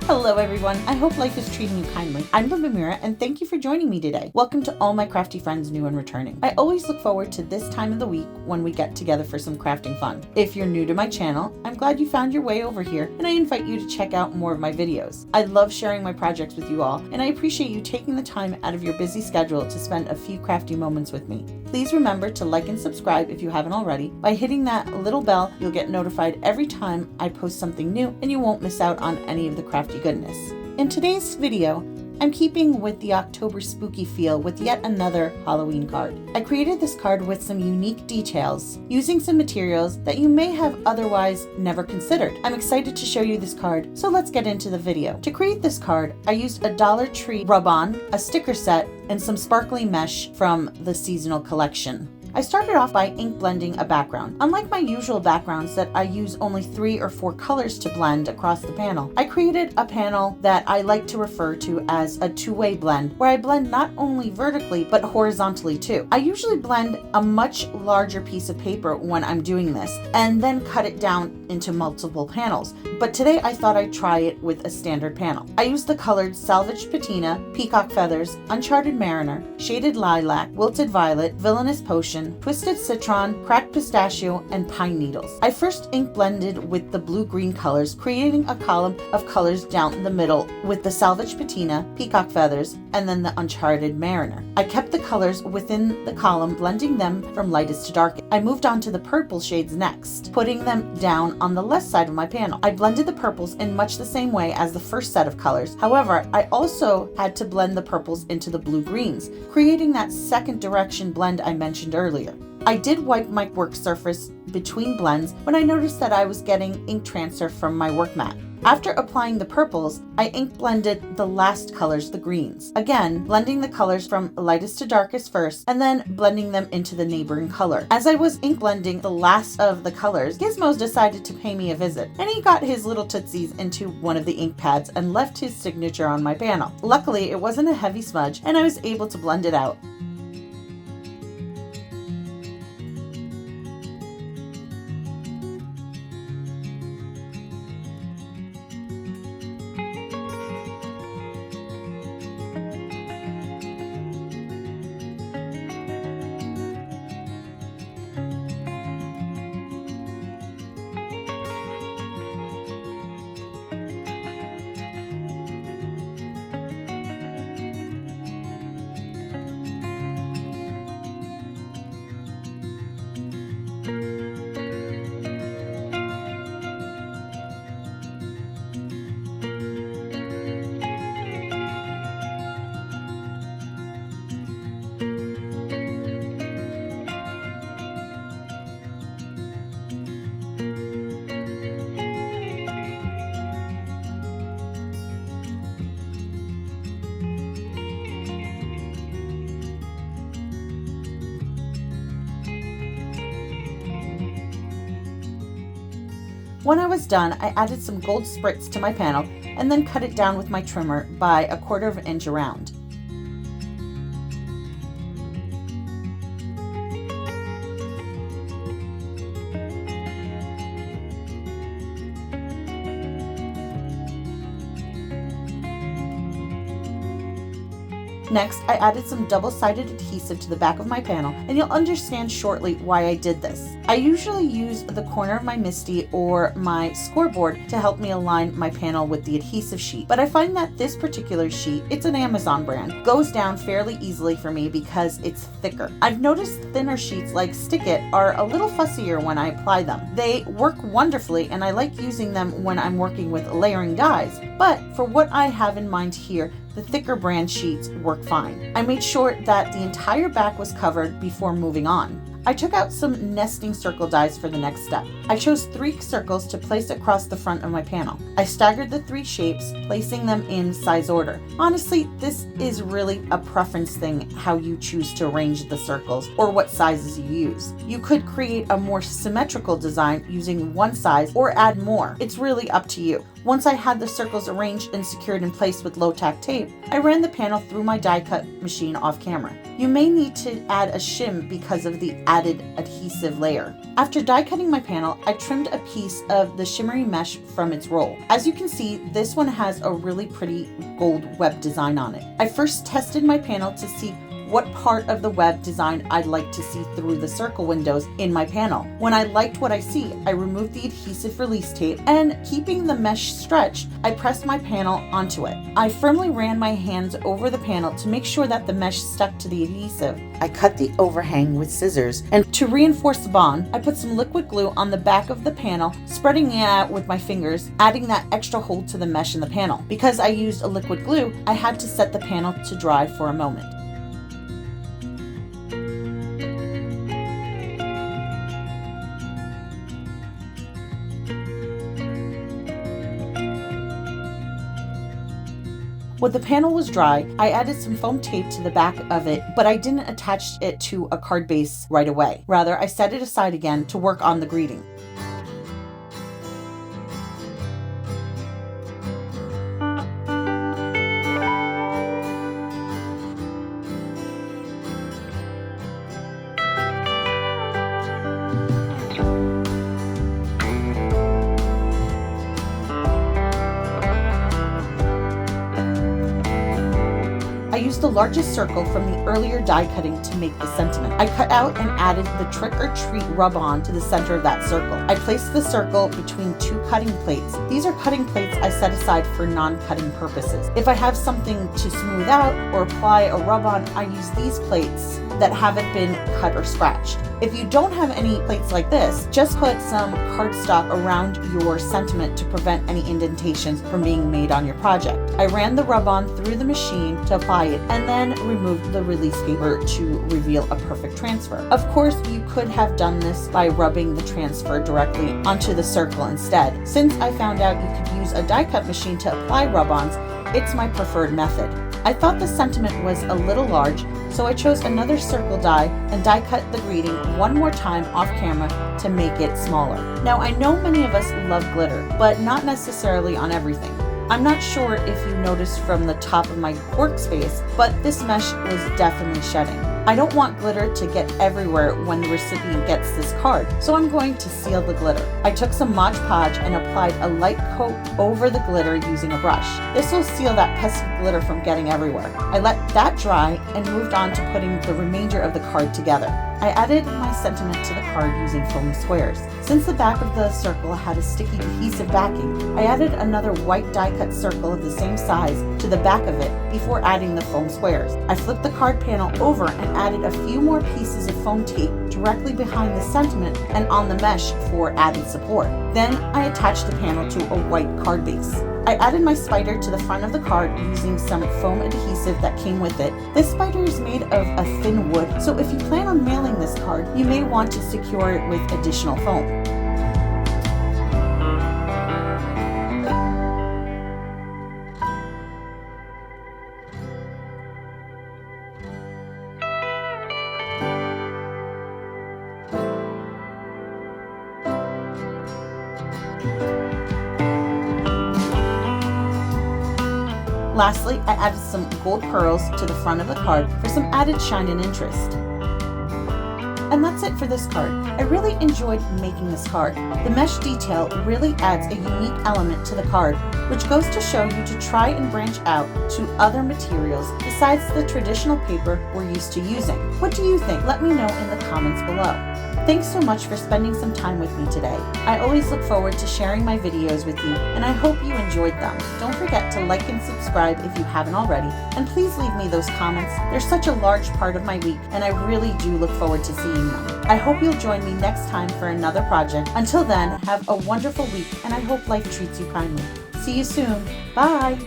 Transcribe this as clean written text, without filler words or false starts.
Hello everyone, I hope life is treating you kindly. I'm Lubomira and thank you for joining me today. Welcome to all my crafty friends new and returning. I always look forward to this time of the week when we get together for some crafting fun. If you're new to my channel, I'm glad you found your way over here and I invite you to check out more of my videos. I love sharing my projects with you all and I appreciate you taking the time out of your busy schedule to spend a few crafty moments with me. Please remember to like and subscribe if you haven't already. By hitting that little bell, you'll get notified every time I post something new and you won't miss out on any of the crafty goodness. In today's video, I'm keeping with the October spooky feel with yet another Halloween card. I created this card with some unique details, using some materials that you may have otherwise never considered. I'm excited to show you this card, so let's get into the video. To create this card, I used a Dollar Tree rub-on, a sticker set, and some sparkly mesh from the seasonal collection. I started off by ink blending a background. Unlike my usual backgrounds that I use only 3 or 4 colors to blend across the panel, I created a panel that I like to refer to as a two-way blend, where I blend not only vertically but horizontally too. I usually blend a much larger piece of paper when I'm doing this and then cut it down into multiple panels, but today I thought I'd try it with a standard panel. I used the colored Salvaged Patina, Peacock Feathers, Uncharted Mariner, Shaded Lilac, Wilted Violet, Villainous Potion, Twisted Citron, Cracked Pistachio, and Pine Needles. I first ink blended with the blue-green colors, creating a column of colors down the middle with the Salvaged Patina, Peacock Feathers, and then the Uncharted Mariner. I kept the colors within the column, blending them from lightest to darkest. I moved on to the purple shades next, putting them down on the left side of my panel. I blended the purples in much the same way as the first set of colors. However, I also had to blend the purples into the blue-greens, creating that second direction blend I mentioned earlier. I did wipe my work surface between blends when I noticed that I was getting ink transfer from my work mat. After applying the purples, I ink blended the last colors, the greens. Again, blending the colors from lightest to darkest first, and then blending them into the neighboring color. As I was ink blending the last of the colors, Gizmo's decided to pay me a visit, and he got his little tootsies into one of the ink pads and left his signature on my panel. Luckily, it wasn't a heavy smudge, and I was able to blend it out. When I was done, I added some gold spritz to my panel and then cut it down with my trimmer by 1/4 inch around. Next, I added some double-sided adhesive to the back of my panel, and you'll understand shortly why I did this. I usually use the corner of my MISTI or my scoreboard to help me align my panel with the adhesive sheet, but I find that this particular sheet, it's an Amazon brand, goes down fairly easily for me because it's thicker. I've noticed thinner sheets like Stick It are a little fussier when I apply them. They work wonderfully and I like using them when I'm working with layering dies, but for what I have in mind here, the thicker brand sheets work fine. I made sure that the entire back was covered before moving on. I took out some nesting circle dies for the next step. I chose 3 circles to place across the front of my panel. I staggered the 3 shapes, placing them in size order. Honestly, this is really a preference thing how you choose to arrange the circles or what sizes you use. You could create a more symmetrical design using one size or add more. It's really up to you. Once I had the circles arranged and secured in place with low-tack tape, I ran the panel through my die cut machine off camera. You may need to add a shim because of the added adhesive layer. After die cutting my panel, I trimmed a piece of the shimmery mesh from its roll. As you can see, this one has a really pretty gold web design on it. I first tested my panel to see what part of the web design I'd like to see through the circle windows in my panel. When I liked what I see, I removed the adhesive release tape, and keeping the mesh stretched, I pressed my panel onto it. I firmly ran my hands over the panel to make sure that the mesh stuck to the adhesive. I cut the overhang with scissors, and to reinforce the bond, I put some liquid glue on the back of the panel, spreading it out with my fingers, adding that extra hold to the mesh in the panel. Because I used a liquid glue, I had to set the panel to dry for a moment. When the panel was dry, I added some foam tape to the back of it, but I didn't attach it to a card base right away. Rather, I set it aside again to work on the greeting. I used the largest circle from the earlier die cutting to make the sentiment. I cut out and added the trick or treat rub-on to the center of that circle. I placed the circle between two cutting plates. These are cutting plates I set aside for non-cutting purposes. If I have something to smooth out or apply a rub-on, I use these plates that haven't been cut or scratched. If you don't have any plates like this, just put some cardstock around your sentiment to prevent any indentations from being made on your project. I ran the rub-on through the machine to apply it and then removed the release paper to reveal a perfect transfer. Of course, you could have done this by rubbing the transfer directly onto the circle instead. Since I found out you could use a die cut machine to apply rub-ons, it's my preferred method. I thought the sentiment was a little large, so I chose another circle die and die cut the greeting one more time off camera to make it smaller. Now, I know many of us love glitter, but not necessarily on everything. I'm not sure if you noticed from the top of my workspace, but this mesh was definitely shedding. I don't want glitter to get everywhere when the recipient gets this card, so I'm going to seal the glitter. I took some Mod Podge and applied a light coat over the glitter using a brush. This will seal that pesky glitter from getting everywhere. I let that dry and moved on to putting the remainder of the card together. I added my sentiment to the card using foam squares. Since the back of the circle had a sticky adhesive backing, I added another white die cut circle of the same size to the back of it before adding the foam squares. I flipped the card panel over and added a few more pieces of foam tape directly behind the sentiment and on the mesh for added support. Then I attached the panel to a white card base. I added my spider to the front of the card using some foam adhesive that came with it. This spider is made of a thin wood, so if you plan on mailing this card, you may want to secure it with additional foam. Lastly, I added some gold pearls to the front of the card for some added shine and interest. And that's it for this card. I really enjoyed making this card. The mesh detail really adds a unique element to the card, which goes to show you to try and branch out to other materials besides the traditional paper we're used to using. What do you think? Let me know in the comments below. Thanks so much for spending some time with me today. I always look forward to sharing my videos with you, and I hope you enjoyed them. Don't forget to like and subscribe if you haven't already, and please leave me those comments. They're such a large part of my week, and I really do look forward to seeing them. I hope you'll join me next time for another project. Until then, have a wonderful week, and I hope life treats you kindly. See you soon. Bye!